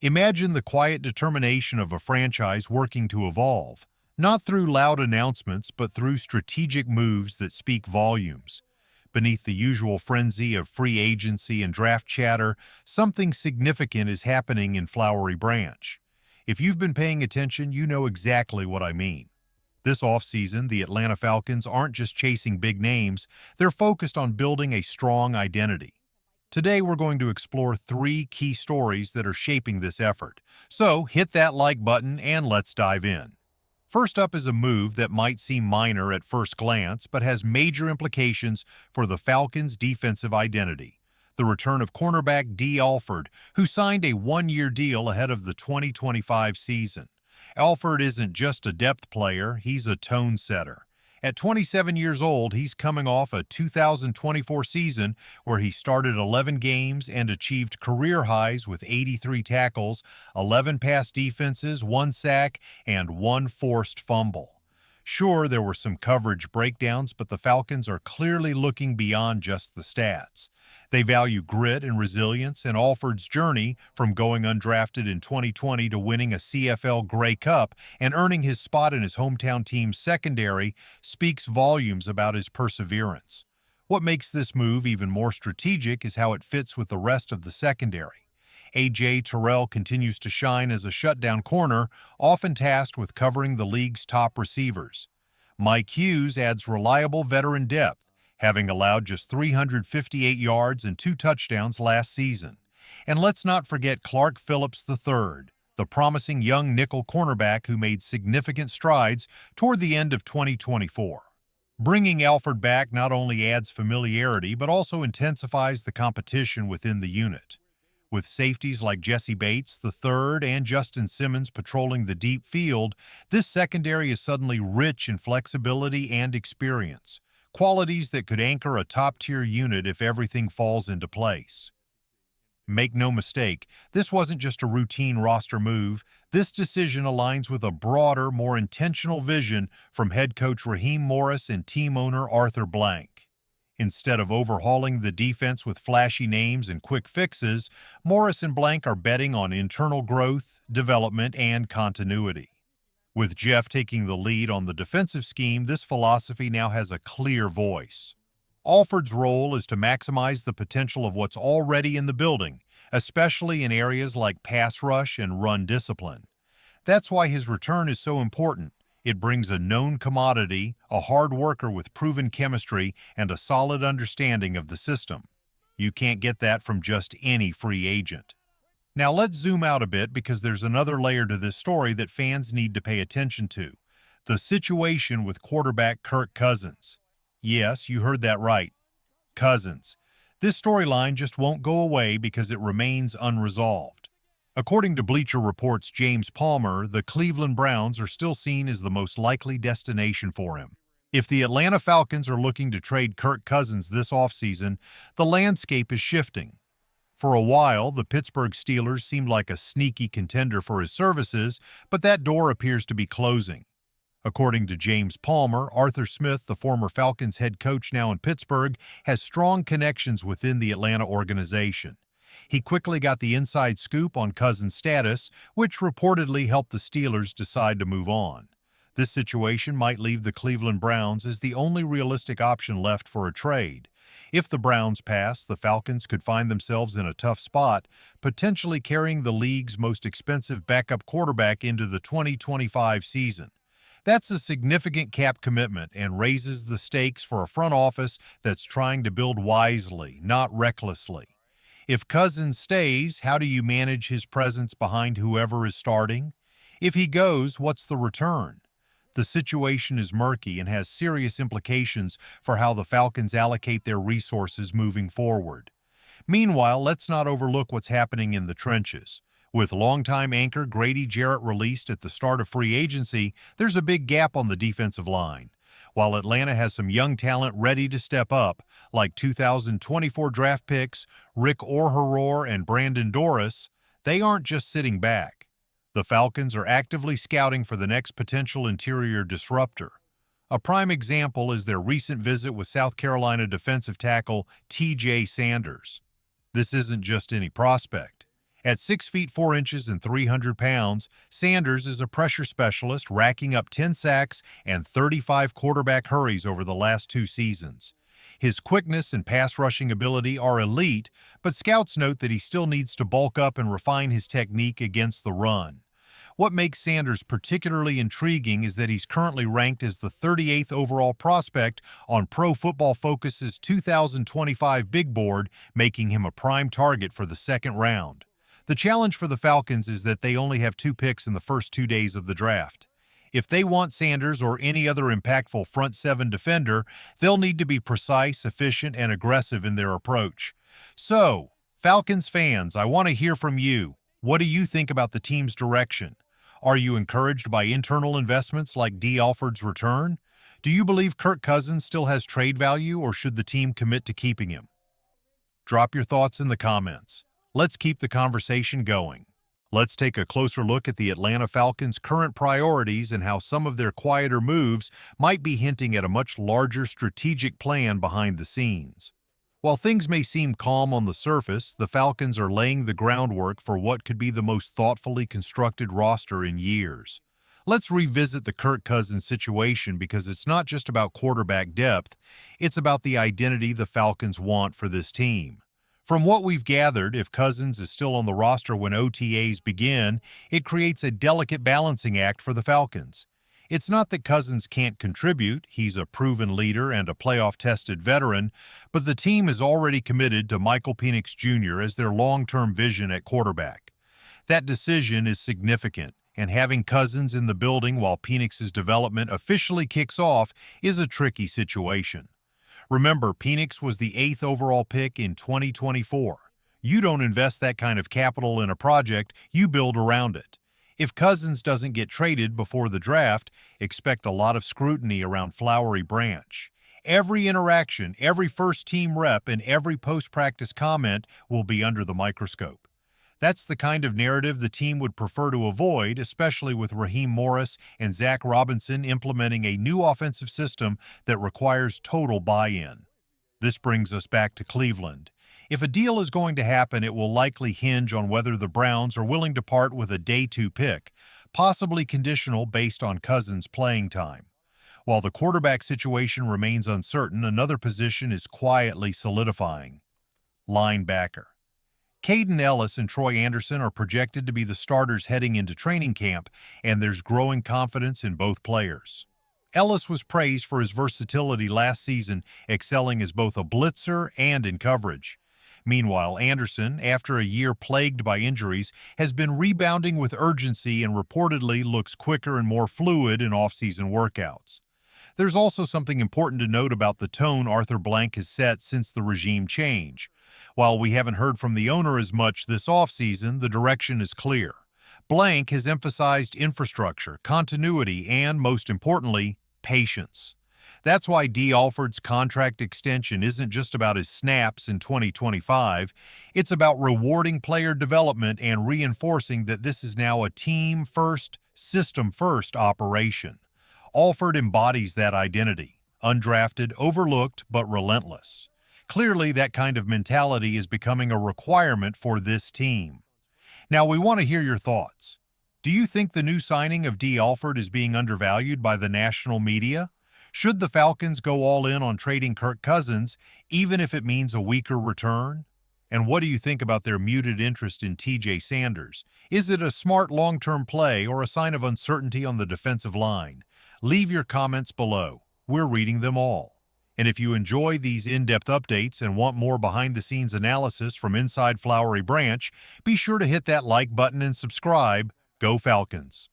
Imagine the quiet determination of a franchise working to evolve, not through loud announcements but through strategic moves that speak volumes. Beneath the usual frenzy of free agency and draft chatter, something significant is happening in Flowery Branch. If you've been paying attention, you know exactly what I mean. This offseason, the Atlanta Falcons aren't just chasing big names, they're focused on building a strong identity. Today, we're going to explore three key stories that are shaping this effort. So, hit that like button and let's dive in. First up is a move that might seem minor at first glance, but has major implications for the Falcons' defensive identity. The return of cornerback Alfred, who signed a one-year deal ahead of the 2025 season. Alfred isn't just a depth player, he's a tone setter. At 27 years old, he's coming off a 2024 season where he started 11 games and achieved career highs with 83 tackles, 11 pass defenses, 1 sack, and 1 forced fumble. Sure, there were some coverage breakdowns, but the Falcons are clearly looking beyond just the stats. They value grit and resilience, and Alfred's journey from going undrafted in 2020 to winning a CFL Grey Cup and earning his spot in his hometown team's secondary speaks volumes about his perseverance. What makes this move even more strategic is how it fits with the rest of the secondary. A.J. Terrell continues to shine as a shutdown corner, often tasked with covering the league's top receivers. Mike Hughes adds reliable veteran depth, having allowed just 358 yards and 2 touchdowns last season. And let's not forget Clark Phillips III, the promising young nickel cornerback who made significant strides toward the end of 2024. Bringing Alfred back not only adds familiarity but also intensifies the competition within the unit. With safeties like Jesse Bates III and Justin Simmons patrolling the deep field, this secondary is suddenly rich in flexibility and experience, qualities that could anchor a top-tier unit if everything falls into place. Make no mistake, this wasn't just a routine roster move. This decision aligns with a broader, more intentional vision from head coach Raheem Morris and team owner Arthur Blank. Instead of overhauling the defense with flashy names and quick fixes, Morris and Blank are betting on internal growth, development, and continuity. With Jeff taking the lead on the defensive scheme, this philosophy now has a clear voice. Alfred's role is to maximize the potential of what's already in the building, especially in areas like pass rush and run discipline. That's why his return is so important. It brings a known commodity, a hard worker with proven chemistry, and a solid understanding of the system. You can't get that from just any free agent. Now let's zoom out a bit because there's another layer to this story that fans need to pay attention to. The situation with quarterback Kirk Cousins. Yes, you heard that right. Cousins. This storyline just won't go away because it remains unresolved. According to Bleacher Report's James Palmer, the Cleveland Browns are still seen as the most likely destination for him. If the Atlanta Falcons are looking to trade Kirk Cousins this offseason, the landscape is shifting. For a while, the Pittsburgh Steelers seemed like a sneaky contender for his services, but that door appears to be closing. According to James Palmer, Arthur Smith, the former Falcons head coach now in Pittsburgh, has strong connections within the Atlanta organization. He quickly got the inside scoop on Cousins' status, which reportedly helped the Steelers decide to move on. This situation might leave the Cleveland Browns as the only realistic option left for a trade. If the Browns pass, the Falcons could find themselves in a tough spot, potentially carrying the league's most expensive backup quarterback into the 2025 season. That's a significant cap commitment and raises the stakes for a front office that's trying to build wisely, not recklessly. If Cousins stays, how do you manage his presence behind whoever is starting? If he goes, what's the return? The situation is murky and has serious implications for how the Falcons allocate their resources moving forward. Meanwhile, let's not overlook what's happening in the trenches. With longtime anchor Grady Jarrett released at the start of free agency, there's a big gap on the defensive line. While Atlanta has some young talent ready to step up, like 2024 draft picks Rick Orhoror and Brandon Doris, they aren't just sitting back. The Falcons are actively scouting for the next potential interior disruptor. A prime example is their recent visit with South Carolina defensive tackle T.J. Sanders. This isn't just any prospect. At 6 feet 4 inches and 300 pounds, Sanders is a pressure specialist, racking up 10 sacks and 35 quarterback hurries over the last 2 seasons. His quickness and pass rushing ability are elite, but scouts note that he still needs to bulk up and refine his technique against the run. What makes Sanders particularly intriguing is that he's currently ranked as the 38th overall prospect on Pro Football Focus's 2025 Big Board, making him a prime target for the second round. The challenge for the Falcons is that they only have 2 picks in the first 2 days of the draft. If they want Sanders or any other impactful front 7 defender, they'll need to be precise, efficient, and aggressive in their approach. So, Falcons fans, I want to hear from you. What do you think about the team's direction? Are you encouraged by internal investments like Alfred's return? Do you believe Kirk Cousins still has trade value, or should the team commit to keeping him? Drop your thoughts in the comments. Let's keep the conversation going. Let's take a closer look at the Atlanta Falcons' current priorities and how some of their quieter moves might be hinting at a much larger strategic plan behind the scenes. While things may seem calm on the surface, the Falcons are laying the groundwork for what could be the most thoughtfully constructed roster in years. Let's revisit the Kirk Cousins situation, because it's not just about quarterback depth, it's about the identity the Falcons want for this team. From what we've gathered, if Cousins is still on the roster when OTAs begin, it creates a delicate balancing act for the Falcons. It's not that Cousins can't contribute, he's a proven leader and a playoff-tested veteran, but the team is already committed to Michael Penix Jr. as their long-term vision at quarterback. That decision is significant, and having Cousins in the building while Penix's development officially kicks off is a tricky situation. Remember, Penix was the 8th overall pick in 2024. You don't invest that kind of capital in a project, you build around it. If Cousins doesn't get traded before the draft, expect a lot of scrutiny around Flowery Branch. Every interaction, every first-team rep, and every post-practice comment will be under the microscope. That's the kind of narrative the team would prefer to avoid, especially with Raheem Morris and Zach Robinson implementing a new offensive system that requires total buy-in. This brings us back to Cleveland. If a deal is going to happen, it will likely hinge on whether the Browns are willing to part with a day 2 pick, possibly conditional based on Cousins' playing time. While the quarterback situation remains uncertain, another position is quietly solidifying: linebacker. Caden Ellis and Troy Anderson are projected to be the starters heading into training camp, and there's growing confidence in both players. Ellis was praised for his versatility last season, excelling as both a blitzer and in coverage. Meanwhile, Anderson, after a year plagued by injuries, has been rebounding with urgency and reportedly looks quicker and more fluid in off-season workouts. There's also something important to note about the tone Arthur Blank has set since the regime change. While we haven't heard from the owner as much this offseason, the direction is clear. Blank has emphasized infrastructure, continuity, and, most importantly, patience. That's why Alfred's contract extension isn't just about his snaps in 2025. It's about rewarding player development and reinforcing that this is now a team-first, system-first operation. Alfred embodies that identity: undrafted, overlooked, but relentless. Clearly, that kind of mentality is becoming a requirement for this team. Now, we want to hear your thoughts. Do you think the new signing of Alfred is being undervalued by the national media? Should the Falcons go all in on trading Kirk Cousins, even if it means a weaker return? And what do you think about their muted interest in TJ Sanders? Is it a smart long-term play or a sign of uncertainty on the defensive line? Leave your comments below. We're reading them all. And if you enjoy these in-depth updates and want more behind-the-scenes analysis from inside Flowery Branch, be sure to hit that like button and subscribe. Go Falcons!